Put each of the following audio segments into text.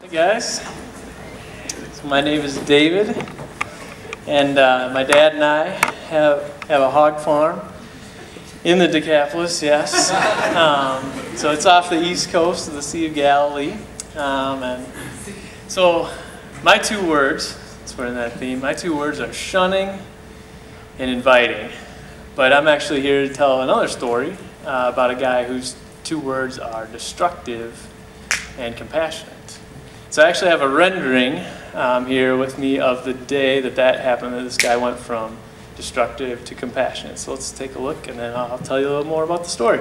Hey guys, so my name is David, and my dad and I have a hog farm in the Decapolis, yes. So it's off the east coast of the Sea of Galilee. And so my two words, since we're in that theme, my two words are shunning and inviting. But I'm actually here to tell another story about a guy whose two words are destructive and compassionate. So I actually have a rendering here with me of the day that happened, that this guy went from destructive to compassionate. So let's take a look, and then I'll tell you a little more about the story.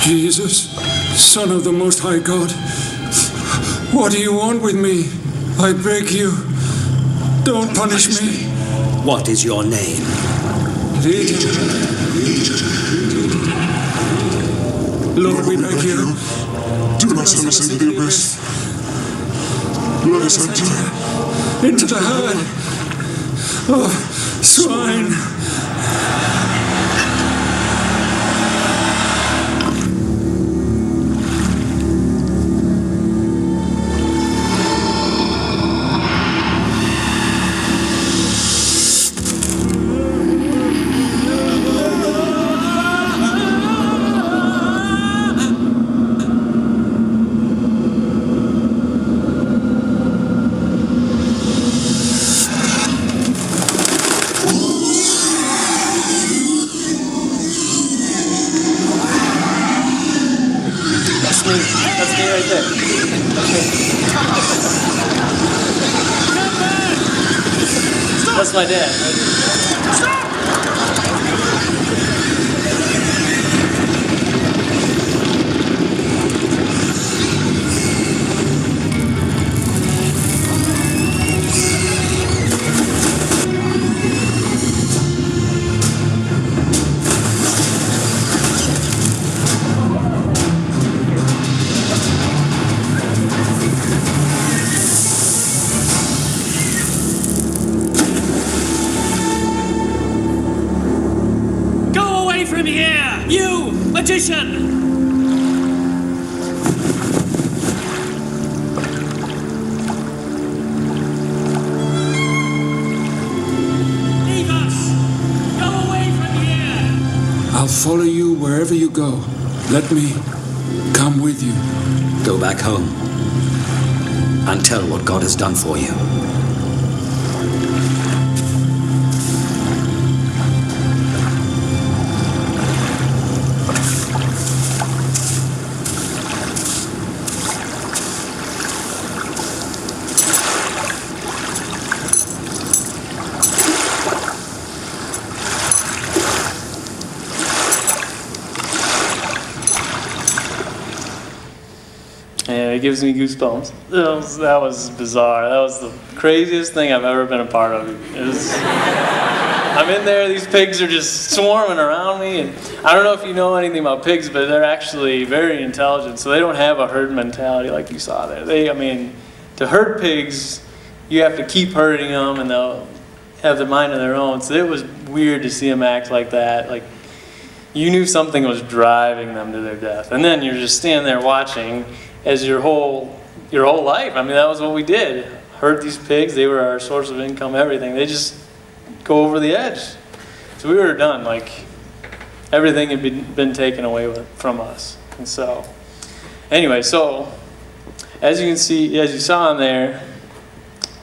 Jesus, Son of the Most High God, what do you want with me? I beg you, don't punish me. What is your name? Legion. Lord, we beg you, do not send us into the abyss. Let us enter into the herd of swine. That's me right there. That's my dad. Stop! From here, you magician! Leave us! Go away from here! I'll follow you wherever you go. Let me come with you. Go back home and tell what God has done for you. And it gives me goosebumps. That was bizarre. That was the craziest thing I've ever been a part of. I'm in there, these pigs are just swarming around me, and I don't know if you know anything about pigs, but they're actually very intelligent, so they don't have a herd mentality like you saw there. To herd pigs, you have to keep herding them, and they'll have their mind of their own, so it was weird to see them act like that. Like, you knew something was driving them to their death, and then you're just standing there watching as your whole life. I mean, that was what we did. Herd these pigs. They were our source of income, everything. They just go over the edge. So we were done. Like, everything had been taken away from us. And so, anyway, so as you can see, as you saw in there,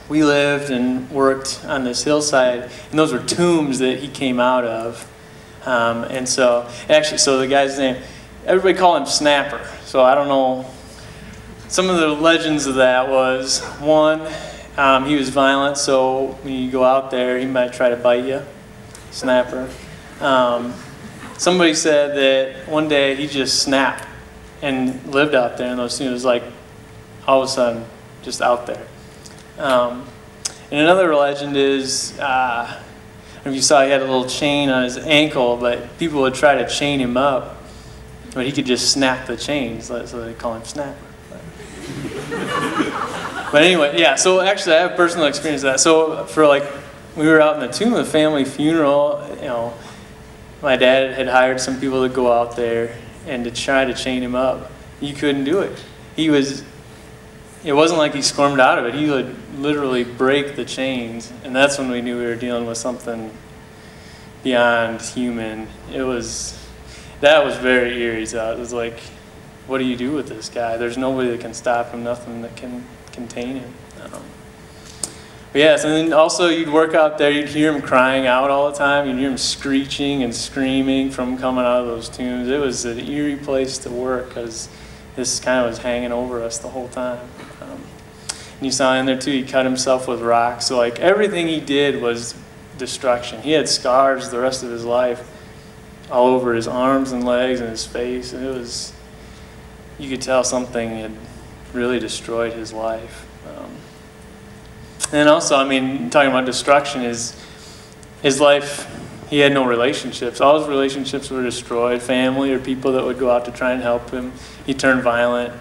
we lived and worked on this hillside, and those were tombs that he came out of. And so, actually, so the guy's name, everybody called him Snapper. So I don't know. Some of the legends of that was, one, he was violent, so when you go out there, he might try to bite you. Snapper. Somebody said that one day he just snapped and lived out there, and those, it was like all of a sudden just out there. And another legend is, if you saw, he had a little chain on his ankle, but people would try to chain him up, but he could just snap the chains, so they call him Snapper. But anyway, yeah, so actually I have personal experience of that. So for we were out in the tomb, the family funeral, my dad had hired some people to go out there and to try to chain him up. You couldn't do it. It wasn't like he squirmed out of it. He would literally break the chains, and that's when we knew we were dealing with something beyond human. That was very eerie. So it was like, what do you do with this guy? There's nobody that can stop him, nothing that can contain him. But yes, and then also you'd work out there, you'd hear him crying out all the time, you'd hear him screeching and screaming from coming out of those tombs. It was an eerie place to work because this kind of was hanging over us the whole time. And you saw in there too, he cut himself with rocks. So everything he did was destruction. He had scars the rest of his life all over his arms and legs and his face. And you could tell something had really destroyed his life. And also, talking about destruction, his life, he had no relationships. All his relationships were destroyed, family or people that would go out to try and help him. He turned violent.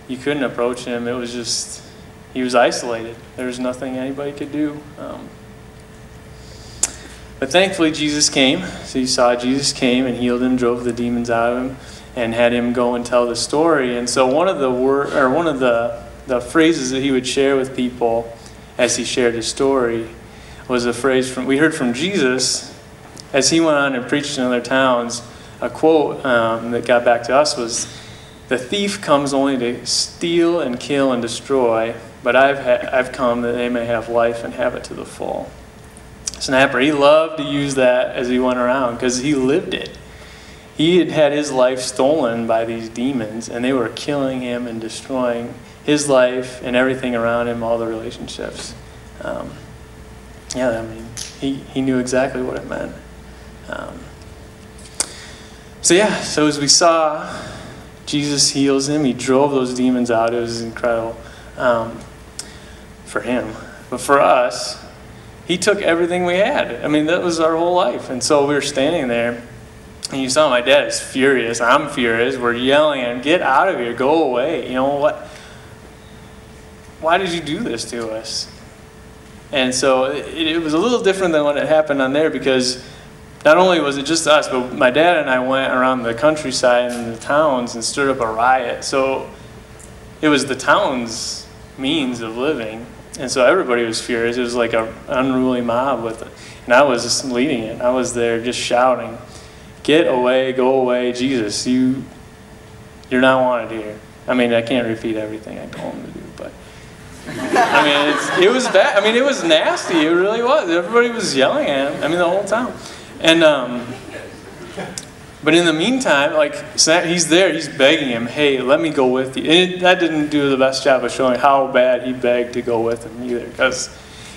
You couldn't approach him. It was just, he was isolated. There was nothing anybody could do. But thankfully, Jesus came. So you saw Jesus came and healed him, drove the demons out of him, and had him go and tell the story. And so one of the phrases that he would share with people as he shared his story was a phrase we heard from Jesus as he went on and preached in other towns. A quote that got back to us was, "The thief comes only to steal and kill and destroy, but I've come that they may have life and have it to the full." Snapper, he loved to use that as he went around because he lived it. He had had his life stolen by these demons, and they were killing him and destroying his life and everything around him, all the relationships. He knew exactly what it meant. So as we saw, Jesus heals him. He drove those demons out. It was incredible for him. But for us, he took everything we had. That was our whole life. And so we were standing there, and you saw my dad is furious. I'm furious. We're yelling at him, "Get out of here. Go away. You know what? Why did you do this to us?" And so it was a little different than what had happened on there because not only was it just us, but my dad and I went around the countryside and the towns and stirred up a riot. So it was the town's means of living. And so everybody was furious. It was like an unruly mob with it. And I was just leading it. I was there just shouting, "Get away, go away, Jesus, you're not wanted here." I can't repeat everything I told him to do, but it was bad. It was nasty. It really was. Everybody was yelling at him. The whole time. And but in the meantime, he's there. He's begging him, "Hey, let me go with you." And that didn't do the best job of showing how bad he begged to go with him either, because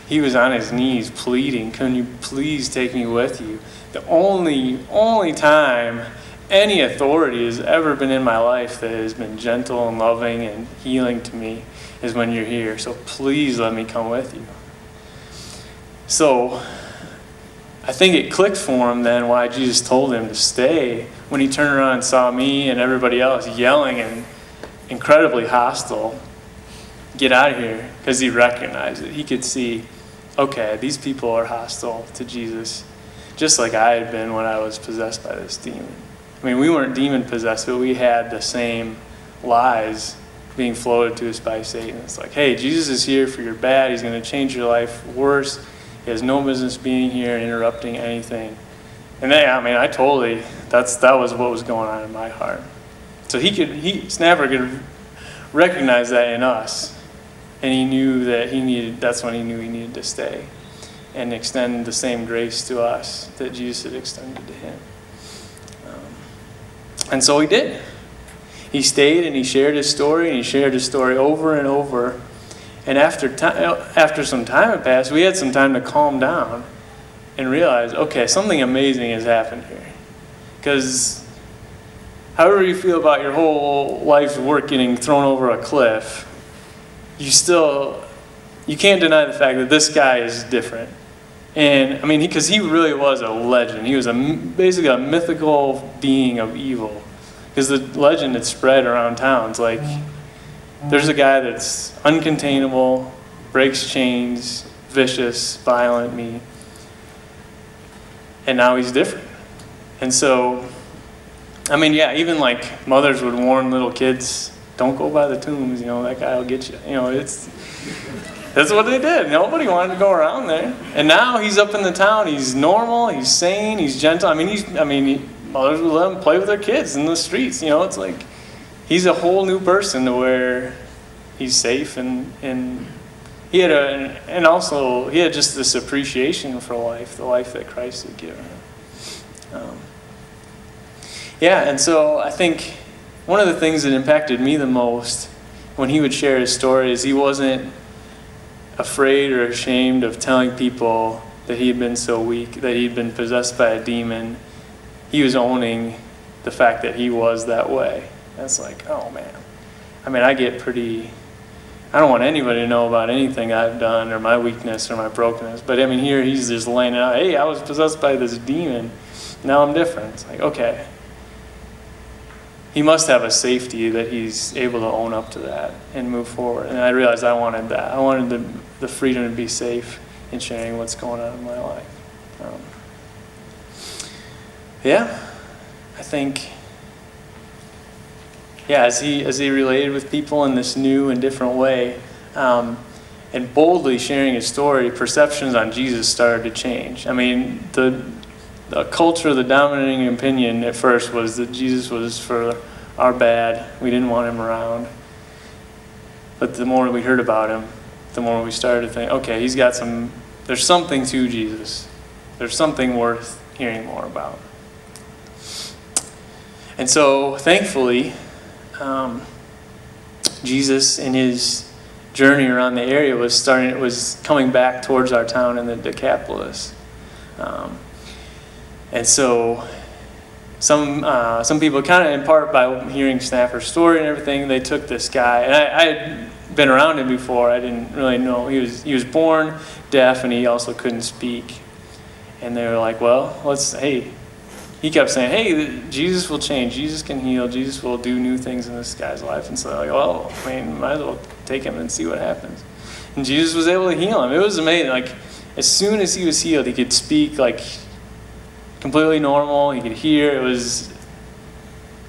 he was on his knees pleading, "Can you please take me with you?" The only time any authority has ever been in my life that has been gentle and loving and healing to me is when you're here. So please let me come with you. So I think it clicked for him then why Jesus told him to stay when he turned around and saw me and everybody else yelling and incredibly hostile. Get out of here, because he recognized it. He could see, okay, these people are hostile to Jesus, just like I had been when I was possessed by this demon. We weren't demon possessed, but we had the same lies being floated to us by Satan. It's like, hey, Jesus is here for your bad. He's going to change your life worse. He has no business being here and interrupting anything. And that was what was going on in my heart. So Snapper could recognized that in us. And he knew that that's when he knew he needed to stay and extend the same grace to us that Jesus had extended to him. And so he did. He stayed and he shared his story, and he shared his story over and over. And after some time had passed, we had some time to calm down and realize, okay, something amazing has happened here. Because however you feel about your whole life's work getting thrown over a cliff, you can't deny the fact that this guy is different. And I mean, because he really was a legend. He was basically a mythical being of evil. Because the legend had spread around towns. Like, there's a guy that's uncontainable, breaks chains, vicious, violent, mean. And now he's different. And so, I mean, yeah, even like mothers would warn little kids, don't go by the tombs, that guy will get you. That's what they did. Nobody wanted to go around there. And now he's up in the town. He's normal. He's sane. He's gentle. Mothers would let him play with their kids in the streets. It's like he's a whole new person to where he's safe, and he had and also he had just this appreciation for life, the life that Christ had given him. And so I think one of the things that impacted me the most when he would share his story is he wasn't afraid or ashamed of telling people that he had been so weak, that he'd been possessed by a demon. He was owning the fact that he was that way. That's like, oh man. I don't want anybody to know about anything I've done or my weakness or my brokenness. But here he's just laying it out. Hey, I was possessed by this demon. Now I'm different. It's like, okay. He must have a safety that he's able to own up to that and move forward. And I realized I wanted that. I wanted the freedom to be safe in sharing what's going on in my life. I think, as he related with people in this new and different way, and boldly sharing his story, perceptions on Jesus started to change. The culture, the dominating opinion at first was that Jesus was for our bad. We didn't want him around. But the more we heard about him, the more we started to think, okay, there's something to Jesus. There's something worth hearing more about. And so, thankfully, Jesus in his journey around the area was coming back towards our town in the Decapolis. And so some people kind of, in part by hearing Snapper's story and everything, they took this guy, and I had been around him before. I didn't really know. He was born deaf, and he also couldn't speak. And they were like, he kept saying, hey, Jesus will change, Jesus can heal, Jesus will do new things in this guy's life. And so they're like, might as well take him and see what happens. And Jesus was able to heal him. It was amazing. Like, as soon as he was healed, he could speak like completely normal. He could hear. It was,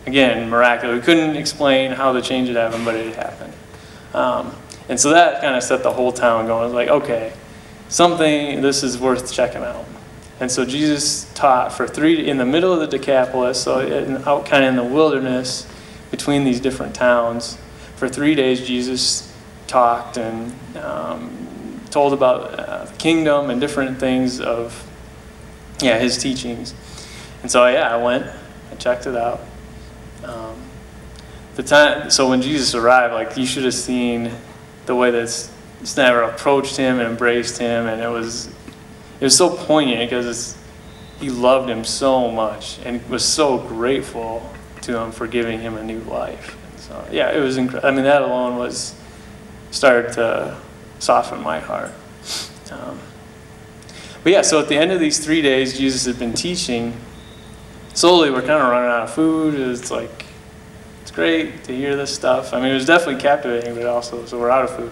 again, miraculous. We couldn't explain how the change had happened, but it happened. And so that kind of set the whole town going. It was like, okay, this is worth checking out. And so Jesus taught in the middle of the Decapolis, so out kind of in the wilderness between these different towns. For 3 days, Jesus talked and told about the kingdom and different things of his teachings. And so I went, I checked it out. So when Jesus arrived, you should have seen the way that Snapper approached him and embraced him, and it was so poignant because he loved him so much and was so grateful to him for giving him a new life. And so it was incredible. That alone started to soften my heart. So at the end of these 3 days, Jesus had been teaching. Slowly, we're kind of running out of food. It's great to hear this stuff. It was definitely captivating, but also, so we're out of food.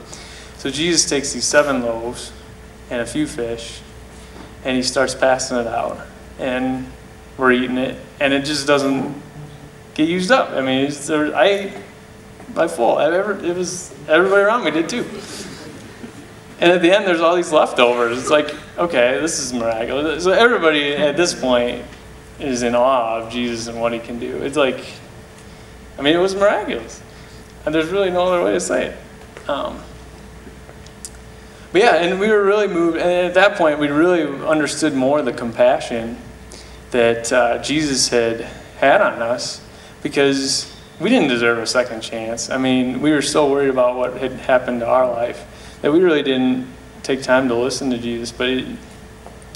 So Jesus takes these 7 loaves and a few fish, and he starts passing it out. And we're eating it, and it just doesn't get used up. I'm full. It was, everybody around me did too. And at the end, there's all these leftovers. It's like, okay, this is miraculous. So everybody at this point is in awe of Jesus and what he can do. It's like, it was miraculous. there's really no other way to say it. But yeah, and we were really moved, and at that point we really understood more the compassion that Jesus had on us, because we didn't deserve a second chance. I mean, we were so worried about what had happened to our life that we really didn't take time to listen to Jesus, but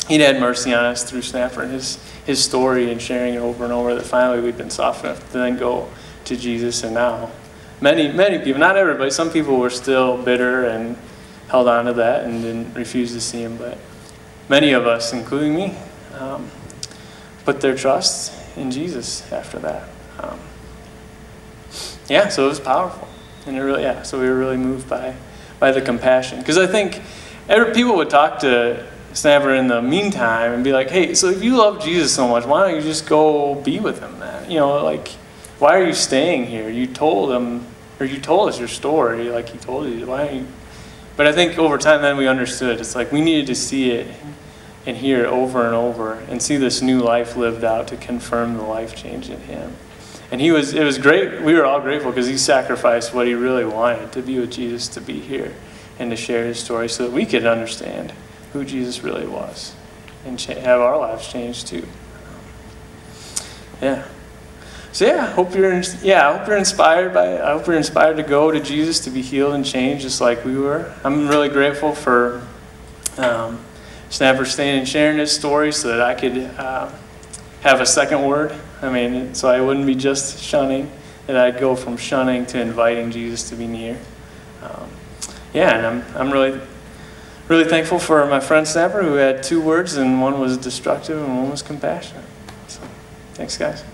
he'd had mercy on us through Snapper and his story and sharing it over and over, that finally we'd been soft enough to then go to Jesus. And now many people, not everybody, some people were still bitter and held on to that and didn't refuse to see him, but many of us, including me, put their trust in Jesus after that. So it was powerful, and so we were really moved by the compassion, because I think people would talk to Snapper in the meantime and be like, hey, so if you love Jesus so much, why don't you just go be with him then? Why are you staying here? You told him, or you told us your story, like he told you. Why don't you? But I think over time then we understood. It's like we needed to see it and hear it over and over and see this new life lived out to confirm the life change in him. And it was great. We were all grateful because he sacrificed what he really wanted, to be with Jesus, to be here, and to share his story so that we could understand who Jesus really was and have our lives changed too. So I hope you're inspired by it. I hope you're inspired to go to Jesus, to be healed and changed just like we were. I'm really grateful for Snapper staying and sharing his story so that I could have a second word. So I wouldn't be just shunning, that I'd go from shunning to inviting Jesus to be near. And I'm really, really thankful for my friend Snapper, who had 2 words, and one was destructive and one was compassionate. So thanks, guys.